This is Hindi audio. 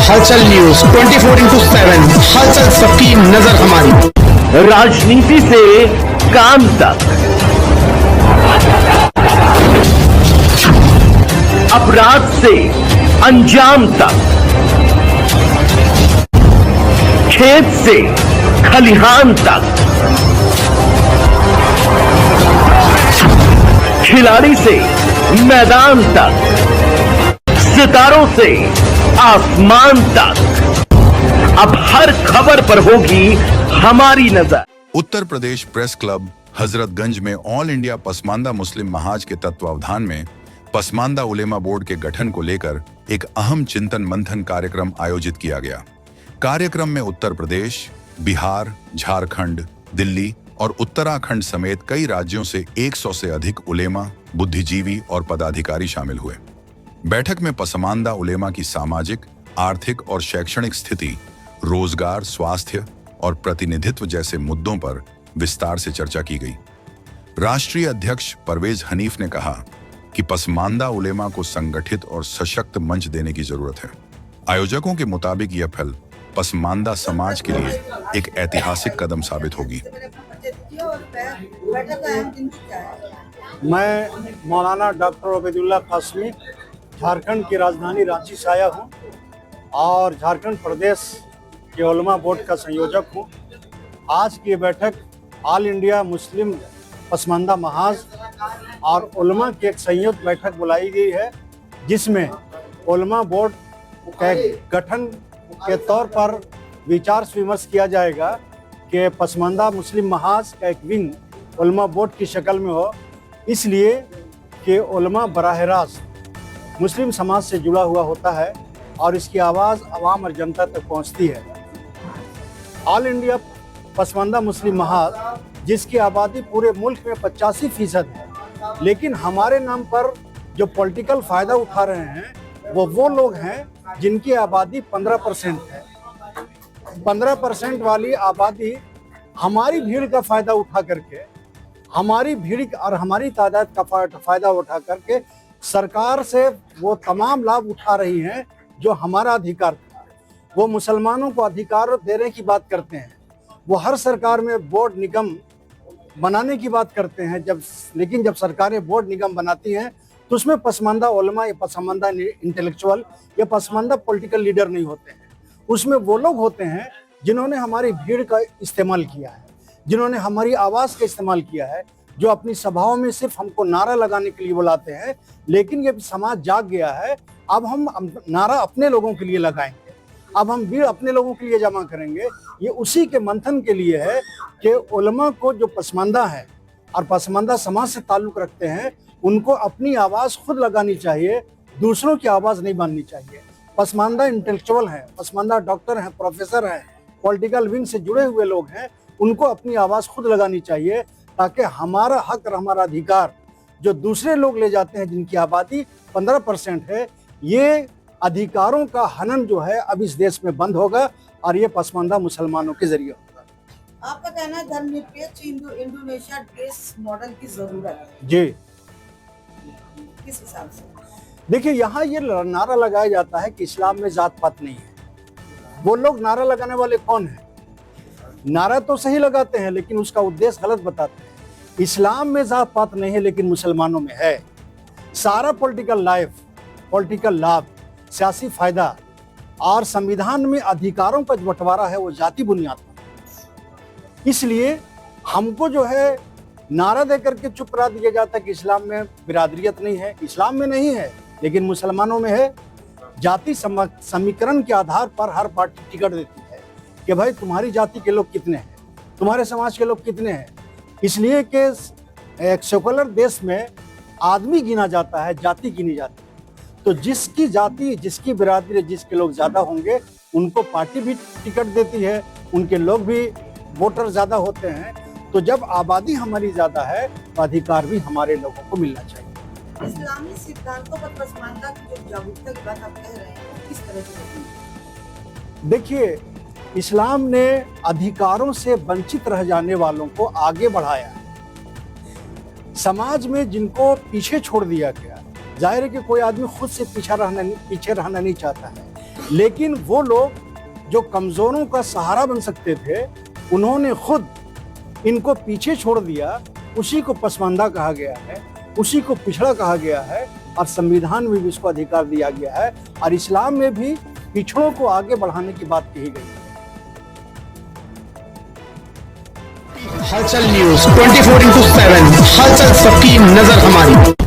हलचल न्यूज 24/7, हलचल सबकी नजर हमारी। राजनीति से काम तक, अपराध से अंजाम तक, खेत से खलिहान तक, खिलाड़ी से मैदान तक, सितारों से आसमान तक, अब हर खबर पर होगी हमारी नजर। उत्तर प्रदेश प्रेस क्लब हजरतगंज में ऑल इंडिया पसमानदा मुस्लिम महाज के तत्वावधान में पसमानदा उलेमा बोर्ड के गठन को लेकर एक अहम चिंतन मंथन कार्यक्रम आयोजित किया गया। कार्यक्रम में उत्तर प्रदेश, बिहार, झारखंड, दिल्ली और उत्तराखंड समेत कई राज्यों से 100 से अधिक उलेमा, बुद्धिजीवी और पदाधिकारी शामिल हुए। बैठक में पसमानदा उलेमा की सामाजिक, आर्थिक और शैक्षणिक स्थिति, रोजगार, स्वास्थ्य और प्रतिनिधित्व जैसे मुद्दों पर विस्तार से चर्चा की गई। राष्ट्रीय अध्यक्ष परवेज हनीफ ने कहा कि पसमानदा उलेमा को संगठित और सशक्त मंच देने की जरूरत है। आयोजकों के मुताबिक यह पहल पसमानदा समाज के लिए एक ऐतिहासिक कदम साबित होगी। मैं मौलाना डॉक्टर उबैदुल्लाह कासमी झारखंड की राजधानी रांची से आया हूँ और झारखंड प्रदेश के उलमा बोर्ड का संयोजक हूँ। आज की बैठक ऑल इंडिया मुस्लिम पसमानदा महाज और उलमा की एक संयुक्त बैठक बुलाई गई है, जिसमें उलमा बोर्ड के गठन के तौर पर विचार विमर्श किया जाएगा कि पसमानदा मुस्लिम महाज का एक विंग उलमा बोर्ड की शक्ल में हो, इसलिए कि उलमा बराह रास्त मुस्लिम समाज से जुड़ा हुआ होता है और इसकी आवाज़ आवाम और जनता तक पहुंचती है। ऑल इंडिया पसमानदा मुस्लिम महाज, जिसकी आबादी पूरे मुल्क में 85% है, लेकिन हमारे नाम पर जो पॉलिटिकल फ़ायदा उठा रहे हैं वो लोग हैं जिनकी आबादी 15% है। 15% वाली आबादी हमारी भीड़ का फ़ायदा उठा करके, हमारी भीड़ और हमारी तादाद का फ़ायदा उठा करके सरकार से वो तमाम लाभ उठा रही हैं जो हमारा अधिकार था। वो मुसलमानों को अधिकार देने की बात करते हैं, वो हर सरकार में बोर्ड निगम बनाने की बात करते हैं, लेकिन जब सरकारें बोर्ड निगम बनाती हैं तो उसमें पसमानदा उलमा या पसमानदा इंटेलेक्चुअल या पसमानदा पॉलिटिकल लीडर नहीं होते हैं। उसमें वो लोग होते हैं जिन्होंने हमारी भीड़ का इस्तेमाल किया है, जिन्होंने हमारी आवाज़ का इस्तेमाल किया है, जो अपनी सभाओं में सिर्फ हमको नारा लगाने के लिए बुलाते हैं। लेकिन ये समाज जाग गया है, अब हम नारा अपने लोगों के लिए लगाएंगे, अब हम भीड़ अपने लोगों के लिए जमा करेंगे। ये उसी के मंथन के लिए है कि उलमा को जो पसमानदा है और पसमानदा समाज से ताल्लुक़ रखते हैं, उनको अपनी आवाज़ खुद लगानी चाहिए, दूसरों की आवाज़ नहीं माननी चाहिए। पसमानदा इंटेलेक्चुअल हैं, पसमानदा डॉक्टर हैं, प्रोफेसर हैं, पॉलिटिकल विंग से जुड़े हुए लोग हैं, उनको अपनी आवाज़ खुद लगानी चाहिए, ताकि हमारा हक और हमारा अधिकार जो दूसरे लोग ले जाते हैं, जिनकी आबादी 15% है, ये अधिकारों का हनन जो है अब इस देश में बंद होगा और ये पसमानदा मुसलमानों के जरिए होगा। आपका कहना है धर्मनिरपेक्ष इंडोनेशिया देश मॉडल की जरूरत है जी, किस हिसाब से? देखिए, यहाँ ये नारा लगाया जाता है कि इस्लाम में जात पात नहीं है। वो लोग नारा लगाने वाले कौन है? नारा तो सही लगाते हैं लेकिन उसका उद्देश्य गलत बताते हैं। इस्लाम में जात पात नहीं है लेकिन मुसलमानों में है। सारा पॉलिटिकल लाइफ, पॉलिटिकल लाभ, सियासी फायदा और संविधान में अधिकारों का जो बंटवारा है वो जाति बुनियाद पर। इसलिए हमको जो है नारा देकर के चुप करा दिया जाता है कि इस्लाम में बिरादरियत नहीं है। इस्लाम में नहीं है लेकिन मुसलमानों में है। जाति समीकरण के आधार पर हर पार्टी टिकट देती है कि भाई तुम्हारी जाति के लोग कितने हैं, तुम्हारे समाज के लोग कितने हैं। इसलिए कि एक सेकुलर देश में आदमी गिना जाता है, जाति गिनी जाती है। तो जिसकी जाति, जिसकी बिरादरी, जिसके लोग ज़्यादा होंगे उनको पार्टी भी टिकट देती है, उनके लोग भी वोटर ज़्यादा होते हैं। तो जब आबादी हमारी ज़्यादा है तो अधिकार भी हमारे लोगों को मिलना चाहिए। इस्लामी सिद्धांतों पर पसमानदा की जो जागरूकता की बात आप कह रहे हैं, किस तरह से होती है? देखिए, इस्लाम ने अधिकारों से वंचित रह जाने वालों को आगे बढ़ाया है। समाज में जिनको पीछे छोड़ दिया गया, जाहिर है कि कोई आदमी खुद से पीछे रहना नहीं चाहता है, लेकिन वो लोग जो कमजोरों का सहारा बन सकते थे, उन्होंने खुद इनको पीछे छोड़ दिया। उसी को पसमानदा कहा गया है, उसी को पिछड़ा कहा गया है, और संविधान में भी इसको अधिकार दिया गया है, और इस्लाम में भी पिछड़ों को आगे बढ़ाने की बात कही गई है। हलचल न्यूज 24/7 हलचल सबकी नजर हमारी।